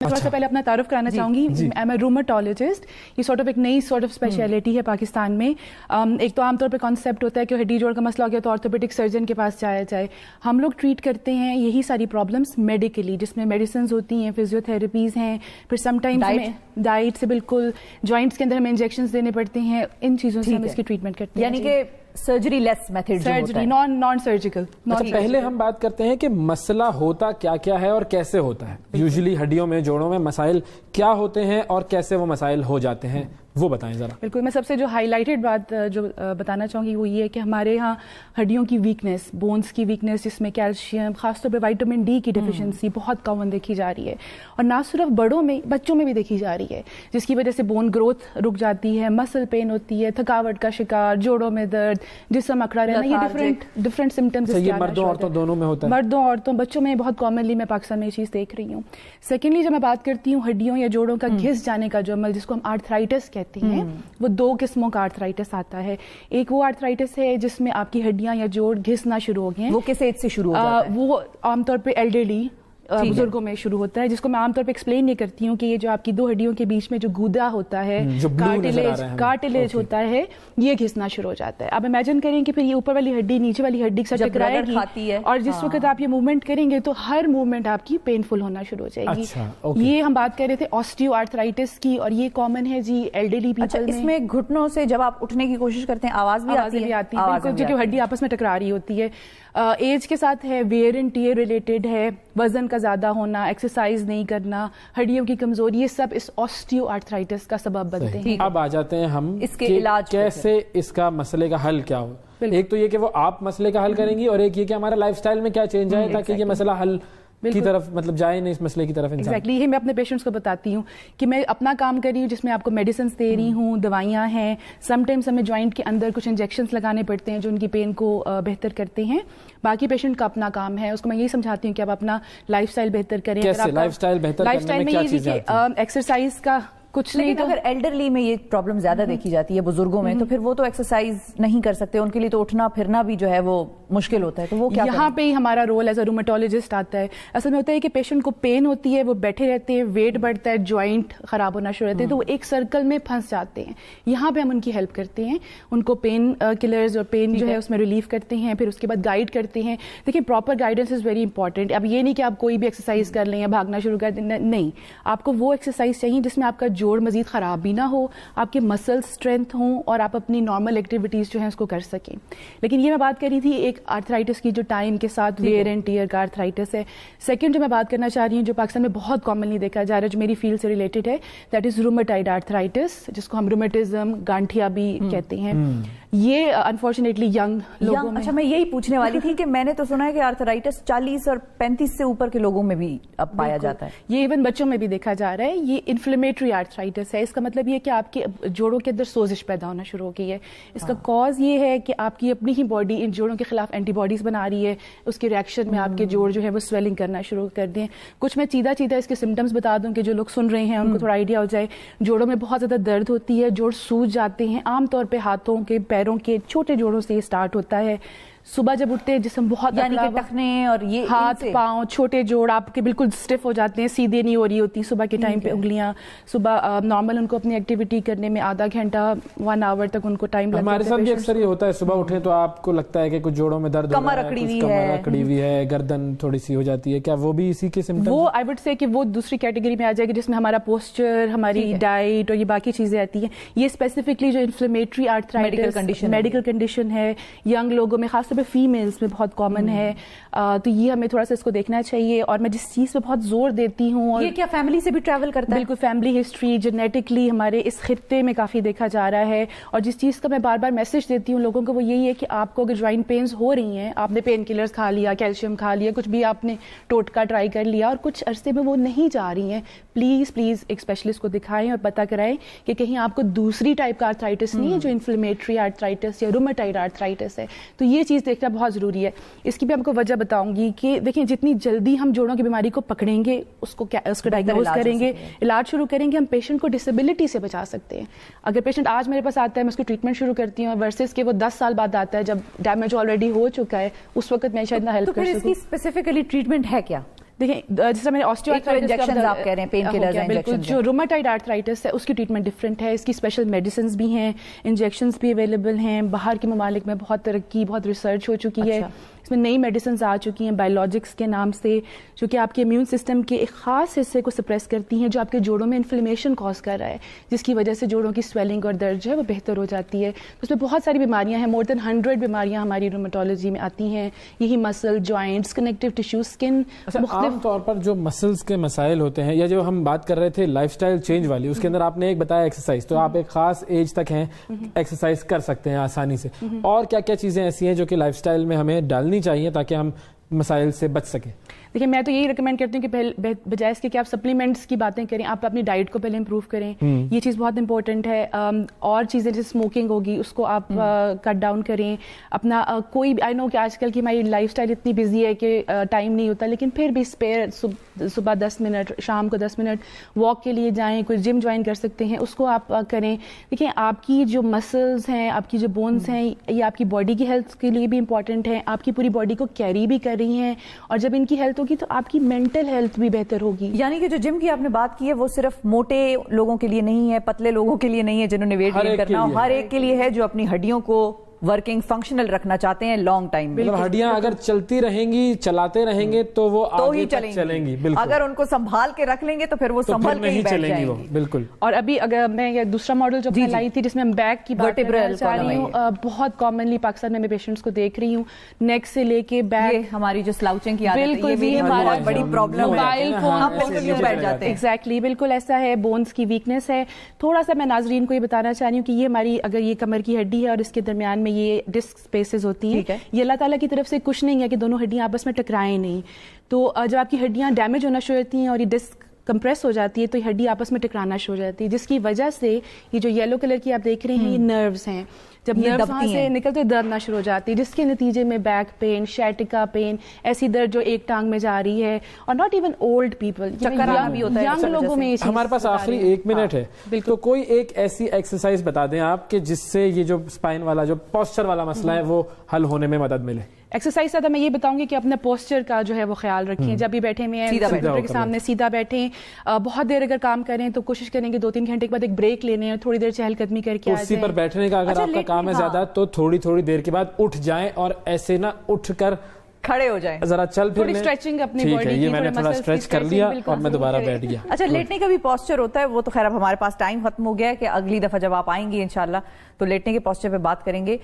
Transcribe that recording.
थोड़ा सा पहले अपना तारुफ कराना चाहूंगी। I am a rheumatologist. ये सॉर्ट ऑफ एक नई सॉर्ट ऑफ स्पेशलिटी है पाकिस्तान में। एक तो आमतौर पे कॉन्सेप्ट होता है कि हड्डी जोड़ का मसला हो गया तो ऑर्थोपेडिक सर्जन के पास जाया जाए। हम लोग ट्रीट करते हैं यही सारी प्रॉब्लम्स मेडिकली, जिसमें मेडिसिन होती हैं, फिजियोथेरेपीज हैं, फिर समटाइम्स डाइट से बिल्कुल जॉइंट्स के अंदर हमें इंजेक्शंस देने पड़ते हैं। इन चीज़ों से हम इसकी ट्रीटमेंट करते हैं, यानी कि surgery less method, surgery non surgical. पहले हम बात करते हैं कि मसला होता क्या क्या है और कैसे होता है। यूजुअली हड्डियों में, जोड़ों में मसाइल क्या होते हैं और कैसे वो मसाइल हो जाते हैं, वो बताएं जरा। बिल्कुल, मैं सबसे जो हाईलाइटेड बात जो बताना चाहूँगी वो ये है कि हमारे यहाँ हड्डियों की वीकनेस, बोन्स की वीकनेस, जिसमें कैल्शियम, खासतौर पे विटामिन डी की डेफिशिएंसी बहुत कॉमन देखी जा रही है, और ना सिर्फ बड़ों में, बच्चों में भी देखी जा रही है, जिसकी वजह से बोन ग्रोथ रुक जाती है, मसल पेन होती है, थकावट का शिकार, जोड़ों में दर्द, जिस्म अकड़ा रहना, ये डिफरेंट सिम्टम्स। मर्दों औरतों दोनों में होता है? मर्दों औरतों बच्चों में बहुत कॉमनली मैं पाकिस्तान में ये चीज़ देख रही हूँ। सेकेंडली, जब मैं बात करती हूँ हड्डियों या जोड़ों का घिस जाने का जो अमल, जिसको हम आर्थराइटिस कहते हैं, वो दो किस्मों का आर्थराइटिस आता है। एक वो आर्थराइटिस है जिसमें आपकी हड्डियां या जोड़ घिसना शुरू हो गए हैं। वो किस एज से शुरू हो जाता है? वो आमतौर पे एल्डरली बुजुर्गों में शुरू होता है, जिसको मैं आमतौर पे एक्सप्लेन नहीं करती हूँ कि ये जो आपकी दो हड्डियों के बीच में जो गूदा होता है, कार्टिलेज होता है, ये घिसना शुरू हो जाता है। अब इमेजिन करें कि फिर ये ऊपर वाली हड्डी नीचे वाली हड्डी के साथ टकराएगी, और जिस वक्त आप ये मूवमेंट करेंगे तो हर मूवमेंट आपकी पेनफुल होना शुरू हो जाएगी। ये हम बात कर रहे थे ऑस्टियो आर्थराइटिस की, और ये कॉमन है जी एल्डरली पीपल में। इसमें घुटनों से जब आप उठने की कोशिश करते हैं आवाज भी आती है, क्योंकि हड्डी आपस में टकरा रही होती है। एज के साथ है, वेयर एंड टियर रिलेटेड है, वजन का ज्यादा होना, एक्सरसाइज नहीं करना, हड्डियों की कमजोरी, ये सब इस ऑस्टियो आर्थराइटिस का सबब बनते हैं। अब आ जाते हैं हम इसके इलाज कैसे, इसका मसले का हल क्या हो। एक तो ये कि वो आप मसले का हल करेंगी, और एक ये कि हमारा लाइफस्टाइल में क्या चेंज आए ताकि ये मसला हल की तरफ मतलब जाए नहीं, इस मसले की तरफ। एग्जैक्टली, ये मैं अपने पेशेंट्स को बताती हूँ कि मैं अपना काम कर रही हूँ, जिसमें आपको मेडिसिन दे रही हूँ, दवाइयाँ हैं, समटाइम्स हमें जॉइंट के अंदर कुछ इंजेक्शंस लगाने पड़ते हैं जो उनकी पेन को बेहतर करते हैं। बाकी पेशेंट का अपना काम है, उसको मैं यही समझाती हूँ कि आप अपना लाइफस्टाइल बेहतर करें। कैसे लाइफस्टाइल बेहतर करने में क्या चीजें आती हैं? एक्सरसाइज का कुछ नहीं। तो अगर एल्डरली में ये प्रॉब्लम ज्यादा देखी जाती है, बुजुर्गों में, तो फिर वो तो एक्सरसाइज नहीं कर सकते, उनके लिए तो उठना फिरना भी जो है वो मुश्किल होता है, तो वो क्या यहाँ पे ही हमारा रोल एज अ रूमेटोलॉजिस्ट आता है। असल में होता है कि पेशेंट को पेन होती है, वो बैठे रहते हैं, वेट बढ़ता है, ज्वाइंट खराब होना शुरू होते हैं, तो वो एक सर्कल में फंस जाते हैं। यहाँ पे हम उनकी हेल्प करते हैं, उनको पेन किलर्स और पेन जो है उसमें रिलीफ करते हैं, फिर उसके बाद गाइड करते हैं। देखिए, proper guidance is very important. अब ये नहीं कि आप कोई भी एक्सरसाइज कर लें या भागना शुरू कर दें, नहीं, आपको वो एक्सरसाइज चाहिए जिसमें आपका जोड़ मजीद खराब भी ना हो, आपके मसल स्ट्रेंथ हो, और आप अपनी नॉर्मल एक्टिविटीज जो है उसको कर सकें। लेकिन ये मैं बात कर रही थी एक आर्थराइटिस की जो टाइम के साथ वेयर एंड टियर का आर्थराइटिस है। सेकंड जो मैं बात करना चाह रही हूँ, जो पाकिस्तान में बहुत कॉमनली देखा जा रहा है, जो मेरी फील्ड से रिलेटेड है, दैट इज रूमेटाइड आर्थराइटिस, जिसको हम रूमेटिज्म, गांठिया भी कहते हैं। ये अनफॉर्चुनेटली यंग लोगों में। अच्छा, मैं यही पूछने वाली थी कि मैंने तो सुना है कि आर्थराइटिस 40 और 35 से ऊपर के लोगों में भी अब पाया जाता है। ये इवन बच्चों में भी देखा जा रहा है। ये इन्फ्लेमेटरी आर्थराइटिस है। इसका मतलब ये कि आपके जोड़ों के अंदर सोजिश पैदा होना शुरू हो गई है। इसका कॉज ये है कि आपकी अपनी ही बॉडी इन जोड़ों के खिलाफ एंटीबॉडीज बना रही है, उसके रिएक्शन में आपके जोड़ जो है वो स्वेलिंग करना शुरू कर दें। कुछ मैं सीधा इसके सिम्टम्स बता दूं कि जो लोग सुन रहे हैं उनको थोड़ा आइडिया हो जाए। जोड़ों में बहुत ज्यादा दर्द होती है, जोड़ सूज जाते हैं, आमतौर पर हाथों के, पैरों के छोटे जोड़ों से ये स्टार्ट होता है। सुबह जब उठते हैं जिस्म बहुत, यानी कि टखने और ये हाथ पांव, छोटे जोड़ आपके बिल्कुल स्टिफ हो जाते हैं, सीधे नहीं हो रही होती सुबह के टाइम पे उंगलियां। सुबह नॉर्मल उनको अपनी एक्टिविटी करने में आधा घंटा 1 आवर तक उनको टाइम लगता है। हमारे साथ भी अक्सर ये होता है, सुबह उठे तो आपको लगता है कि कुछ जोड़ों में दर्द, कमर अकड़ी हुई है, गर्दन थोड़ी सी हो जाती है, क्या वो भी इसी के सिम्टम्स? वो आई वुड से कि वो दूसरी कैटेगरी में आ जाएगी, जिसमें हमारा पोस्चर, हमारी डाइट और ये बाकी चीजें आती हैं। ये स्पेसिफिकली जो इन्फ्लेमेटरी आर्थराइटिस मेडिकल कंडीशन है, यंग लोगों में, खासतौर पर फीमेल्स में बहुत कॉमन है। तो ये हमें थोड़ा सा इसको देखना चाहिए। और मैं जिस चीज पे बहुत जोर देती हूँ, ये क्या फैमिली से भी ट्रैवल करता है? बिल्कुल, फैमिली हिस्ट्री, जेनेटिकली हमारे इस खित्ते में काफी देखा जा रहा है। और जिस चीज का मैं बार बार मैसेज देती हूँ लोगों को, वो यही है कि आपको अगर ज्वाइंट पेन्स हो रही हैं, आपने पेन किलर्स खा लिया, कैल्शियम खा लिया, कुछ भी आपने टोटका ट्राई कर लिया और कुछ अरसे में वो नहीं जा रही हैं, प्लीज एक स्पेशलिस्ट को दिखाएं और पता कराएं कि कहीं आपको दूसरी टाइप का आर्थराइटिस नहीं है, जो इन्फ्लेमेटरी आर्थराइटिस या रूमेटाइड आर्थराइटिस है। तो ये चीज देखना बहुत जरूरी है। इसकी भी आपको वजह बताऊंगी कि देखिए, जितनी जल्दी हम जोड़ों की बीमारी को पकड़ेंगे, उसको डायग्नोज करेंगे, इलाज शुरू करेंगे, हम पेशेंट को डिसेबिलिटी से बचा सकते हैं। अगर पेशेंट आज मेरे पास आता है, मैं उसको ट्रीटमेंट शुरू करती हूँ, वर्सेस के वो 10 साल बाद आता है जब डैमेज ऑलरेडी हो चुका है, उस वक्त मैं शायद ना हेल्प कर सकूं। इसकी स्पेसिफिकली ट्रीटमेंट है क्या? دیکھیں جس طرح میں نے انجیکشن آپ کہہ رہے ہیں پین کلرز ہیں, بالکل, جو روماٹائڈ آرتھرائٹس ہے اس کی ٹریٹمنٹ ڈفرینٹ ہے, اس کی اسپیشل میڈیسنز بھی ہیں, انجیکشنز بھی اویلیبل ہیں. باہر کے ممالک میں بہت ترقی, بہت ریسرچ ہو چکی ہے, اس میں نئی میڈیسنز آ چکی ہیں بایولوجکس کے نام سے, جو کہ آپ کے امیون سسٹم کے ایک خاص حصے کو سپریس کرتی ہیں, جو آپ کے جوڑوں میں انفلیمیشن کاز کر رہا ہے, جس کی وجہ سے جوڑوں کی سویلنگ اور درد جو ہے وہ بہتر ہو جاتی ہے. اس میں بہت ساری بیماریاں ہیں, مور دین 100 بیماریاں ہماری رومیٹولوجی میں آتی ہیں. یہی مسل, جوائنٹس, کنیکٹیو ٹیشو, اسکن. عام طور پر جو مسلز کے مسائل ہوتے ہیں, یا جو ہم بات کر رہے تھے لائف اسٹائل چینج والی, اس کے اندر آپ نے ایک بتایا ایکسرسائز, تو آپ ایک خاص ایج تک ہیں ایکسرسائز کر سکتے ہیں آسانی سے, اور کیا کیا چیزیں ایسی ہیں جو کہ لائف اسٹائل میں ہمیں ڈالنی چاہیے تاکہ ہم مسائل سے بچ سکیں؟ دیکھیں میں تو یہی ریکمینڈ کرتی ہوں کہ بجائے اس کے کہ آپ سپلیمنٹس کی باتیں کریں, آپ اپنی ڈائٹ کو پہلے امپروو کریں, یہ چیز بہت امپورٹنٹ ہے. اور چیزیں جیسے اسموکنگ ہوگی اس کو آپ کٹ ڈاؤن کریں. اپنا کوئی آئی نو کہ آج کل کی ہماری لائف اسٹائل اتنی بزی ہے کہ ٹائم نہیں ہوتا, لیکن پھر بھی اسپیئر صبح 10 منٹ, شام کو 10 منٹ واک کے لیے جائیں, کوئی جم جوائن کر سکتے ہیں, اس کو آپ کریں. دیکھیں آپ کی جو مسلز ہیں, آپ کی جو بونس ہیں, یہ آپ کی باڈی کی ہیلتھ کے لیے بھی امپورٹنٹ ہیں, آپ کی پوری باڈی کو کیری بھی کر رہی ہیں, اور جب ان کی ہیلتھ ہوگی تو آپ کی مینٹل ہیلتھ بھی بہتر ہوگی. یعنی کہ جو جم کی آپ نے بات کی ہے وہ صرف موٹے لوگوں کے لیے نہیں ہے, پتلے لوگوں کے لیے نہیں ہے جنہوں نے ویٹ گین کرنا, ہر ایک کے لیے ہے جو اپنی ہڈیوں کو ورکنگ فنکشنل رکھنا چاہتے ہیں لانگ ٹائم میں. مطلب ہڈیاں اگر چلتی رہیں گی, چلاتے رہیں گے تو وہ آگے تک چلیں گی. بالکل, اگر ان کو سنبھال کے رکھ لیں گے تو پھر وہ سنبھل کے ہی بیٹھ جائیں گی. بالکل. اور ابھی اگر میں یہ دوسرا ماڈل جو میں لائی تھی جس میں بیک کی بات کرنا چاہ رہی ہوں, بہت کامنلی پاکستان میں پیشنٹس کو دیکھ رہی ہوں, نیک سے لے کے بیک, ہماری جو سلاؤچنگ کی عادت ہے بالکل یہ ہماری بڑی پرابلم ہے, موبائل فون بیٹھ جاتے ہیں. ایگزیکٹلی, بالکل ایسا ہے, بونس کی ویکنیس ہے. تھوڑا سا میں ناظرین کو یہ بتانا چاہ رہی ہوں کہ یہ ہماری اگر یہ کمر کی ہڈی ہے اور اس کے درمیان میں یہ ڈسک اسپیسز ہوتی ہیں, یہ اللہ تعالیٰ کی طرف سے کچھ نہیں ہے کہ دونوں ہڈیاں آپس میں ٹکرائیں نہیں. تو جب آپ کی ہڈیاں ڈیمیج ہونا شروع ہوتی ہیں اور یہ ڈسک کمپریس ہو جاتی ہے تو یہ ہڈی آپس میں ٹکرانا شروع ہو جاتی ہے, جس کی وجہ سے یہ جو یلو کلر کی آپ دیکھ رہے ہیں یہ نروز ہیں, جب نروز وہاں سے نکلتے دردنا شروع ہو جاتی ہے, جس کے نتیجے میں بیک پین, شیٹکا پین, ایسی درد جو ایک ٹانگ میں جا رہی ہے, اور not even old people, young لوگوں میں. ہمارے پاس آخری 1 منٹ ہے, تو کوئی ایک ایسی ایکسرسائز بتا دیں آپ کہ جس سے یہ جو اسپائن والا جو پوسچر والا مسئلہ ہے وہ حل ہونے میں مدد ملے. ایکسرسائز زیادہ میں یہ بتاؤں گی کہ اپنے پوسچر کا جو ہے وہ خیال رکھیں, جب بھی بیٹھے ہوئے ہیں کمپیوٹر کے سامنے سیدھا بیٹھیں. بہت دیر اگر کام کریں تو کوشش کریں کہ 2-3 گھنٹے کے بعد ایک بریک لینے ہیں, تھوڑی دیر چہل قدمی کر کے آ جائیں. کرسی پر بیٹھنے کا اگر آپ کا کام ہے زیادہ تو تھوڑی دیر کے بعد اٹھ جائیں, اور ایسے نہ اٹھ کر کھڑے ہو جائیں, ذرا چل پھر لیں. اسٹریچنگ اپنی ٹھیک باڈی ہے, کی, یہ میں نے تھوڑا اسٹریچ کر لیا اور میں دوبارہ بیٹھ گیا. اچھا, لیٹنے کا بھی پوسچر ہوتا ہے, وہ تو خیر اب ہمارے پاس ٹائم ختم ہو گیا ہے کہ اگلی دفعہ جب آپ آئیں گی انشاءاللہ تو لیٹنے کے پوسچر پہ بات کریں گے.